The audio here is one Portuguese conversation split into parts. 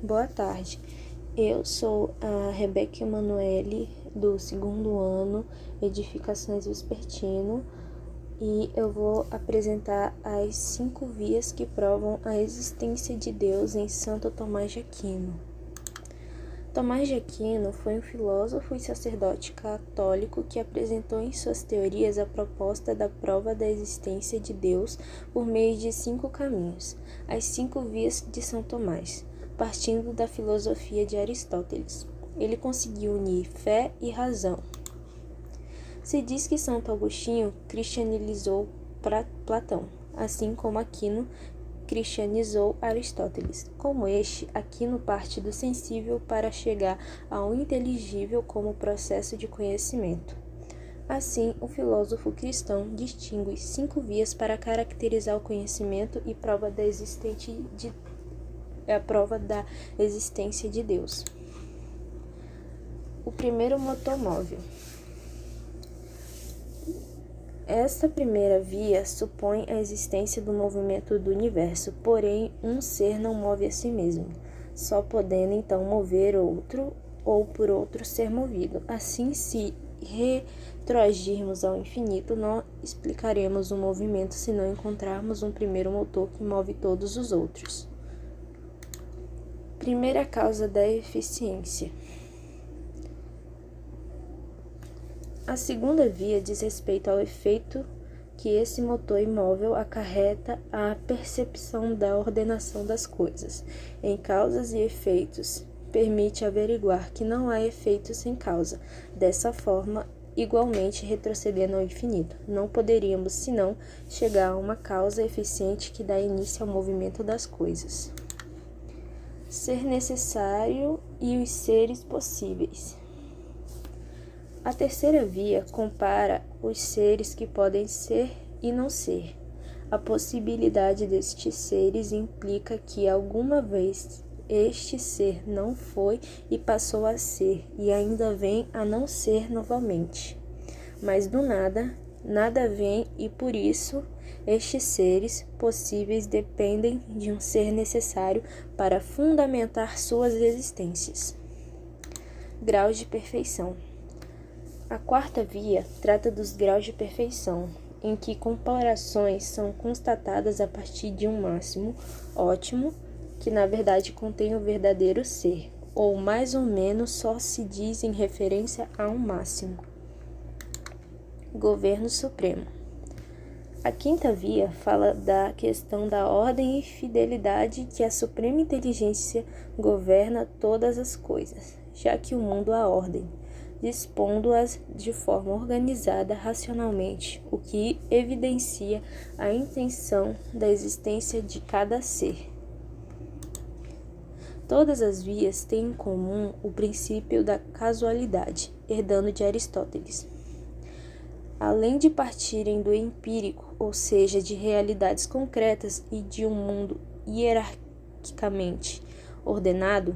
Boa tarde, eu sou a Rebeca Emanuele, do 2º ano, Edificações Vespertino, e eu vou apresentar as 5 vias que provam a existência de Deus em Santo Tomás de Aquino. Tomás de Aquino foi um filósofo e sacerdote católico que apresentou em suas teorias a proposta da prova da existência de Deus por meio de 5 caminhos, as 5 vias de São Tomás, partindo da filosofia de Aristóteles. Ele conseguiu unir fé e razão. Se diz que Santo Agostinho cristianizou Platão, assim como Aquino cristianizou Aristóteles. Como este, Aquino parte do sensível para chegar ao inteligível como processo de conhecimento. Assim, o filósofo cristão distingue 5 vias para caracterizar o conhecimento e prova da existência de Deus. O primeiro motor móvel. Esta primeira via supõe a existência do movimento do universo, porém um ser não move a si mesmo, só podendo então mover outro ou por outro ser movido. Assim, se retroagirmos ao infinito, não explicaremos o movimento se não encontrarmos um primeiro motor que move todos os outros. Primeira causa da eficiência. A segunda via diz respeito ao efeito que esse motor imóvel acarreta à percepção da ordenação das coisas, em causas e efeitos. Permite averiguar que não há efeito sem causa. Dessa forma, igualmente retrocedendo ao infinito, não poderíamos, senão, chegar a uma causa eficiente que dá início ao movimento das coisas. Ser necessário e os seres possíveis. A terceira via compara os seres que podem ser e não ser. A possibilidade destes seres implica que alguma vez este ser não foi e passou a ser, e ainda vem a não ser novamente. Mas do nada, nada vem e por isso estes seres possíveis dependem de um ser necessário para fundamentar suas existências. Graus de perfeição. A quarta via trata dos graus de perfeição, em que comparações são constatadas a partir de um máximo ótimo, que na verdade contém o verdadeiro ser, ou mais ou menos só se diz em referência a um máximo. Governo Supremo. A quinta via fala da questão da ordem e fidelidade que a suprema inteligência governa todas as coisas, já que o mundo há ordem, dispondo-as de forma organizada racionalmente, o que evidencia a intenção da existência de cada ser. Todas as vias têm em comum o princípio da casualidade, herdando de Aristóteles. Além de partirem do empírico, ou seja, de realidades concretas e de um mundo hierarquicamente ordenado,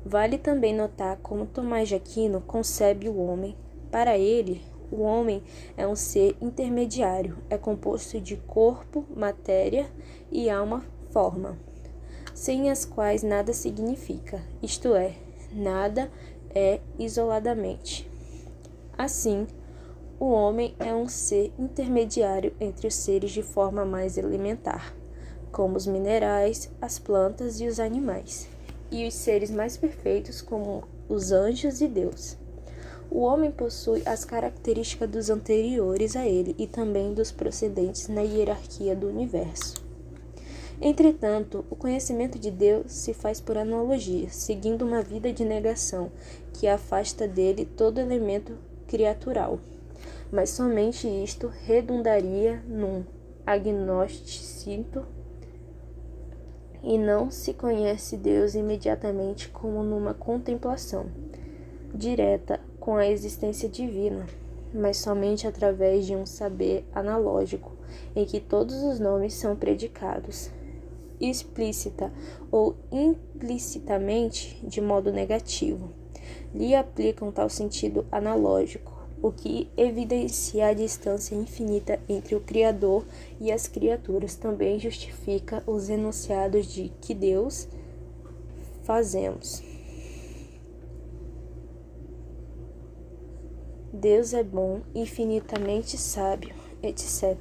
vale também notar como Tomás de Aquino concebe o homem. Para ele, o homem é um ser intermediário, é composto de corpo, matéria e alma, forma, sem as quais nada significa, isto é, nada é isoladamente. Assim, o homem é um ser intermediário entre os seres de forma mais elementar, como os minerais, as plantas e os animais, e os seres mais perfeitos como os anjos e Deus. O homem possui as características dos anteriores a ele e também dos procedentes na hierarquia do universo. Entretanto, o conhecimento de Deus se faz por analogia, seguindo uma vida de negação que afasta dele todo elemento criatural. Mas somente isto redundaria num agnosticismo e não se conhece Deus imediatamente como numa contemplação direta com a existência divina, mas somente através de um saber analógico, em que todos os nomes são predicados, explícita ou implicitamente de modo negativo. Lhe aplicam tal sentido analógico, o que evidencia a distância infinita entre o Criador e as criaturas. Também justifica os enunciados de que Deus fazemos. Deus é bom, infinitamente sábio, etc.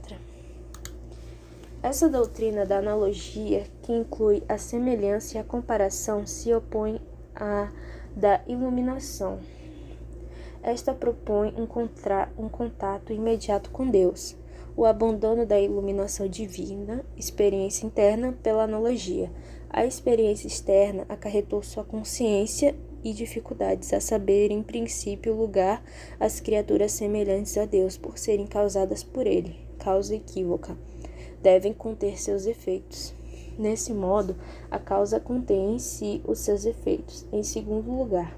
Essa doutrina da analogia, que inclui a semelhança e a comparação, se opõe à da iluminação. Esta propõe um contato imediato com Deus, o abandono da iluminação divina, experiência interna, pela analogia. A experiência externa acarretou sua consciência e dificuldades, a saber, em princípio, lugar às criaturas semelhantes a Deus, por serem causadas por ele, causa equívoca, devem conter seus efeitos. Nesse modo, a causa contém em si os seus efeitos. Em segundo lugar,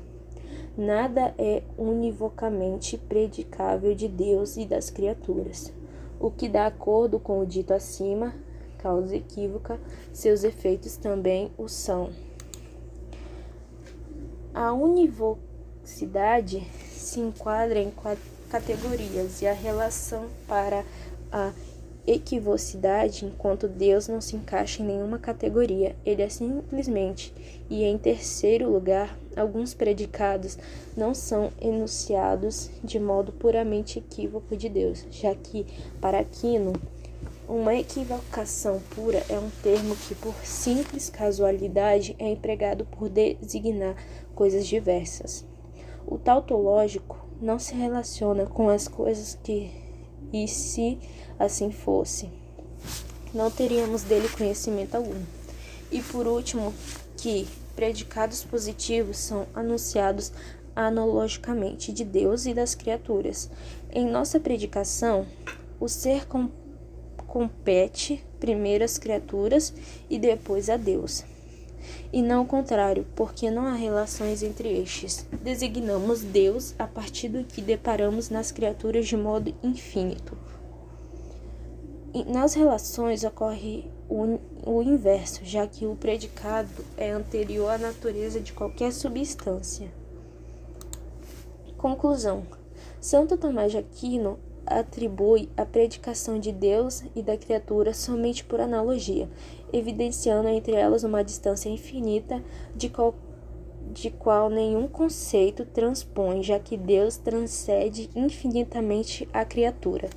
nada é univocamente predicável de Deus e das criaturas. O que dá acordo com o dito acima, causa equívoca, seus efeitos também o são. A univocidade se enquadra em categorias e a relação para a equivocidade, enquanto Deus não se encaixa em nenhuma categoria, ele é simplesmente, e em terceiro lugar, alguns predicados não são enunciados de modo puramente equívoco de Deus, já que, para Aquino, uma equivocação pura é um termo que, por simples casualidade, é empregado por designar coisas diversas. O tautológico não se relaciona com as coisas que, e se assim fosse, não teríamos dele conhecimento algum. E por último, que predicados positivos são anunciados analogicamente de Deus e das criaturas. Em nossa predicação, o ser compete primeiro às criaturas e depois a Deus, e não o contrário, porque não há relações entre estes. Designamos Deus a partir do que deparamos nas criaturas de modo infinito. Nas relações ocorre o inverso, já que o predicado é anterior à natureza de qualquer substância. Conclusão. Santo Tomás de Aquino atribui a predicação de Deus e da criatura somente por analogia, evidenciando entre elas uma distância infinita de qual nenhum conceito transpõe, já que Deus transcende infinitamente a criatura.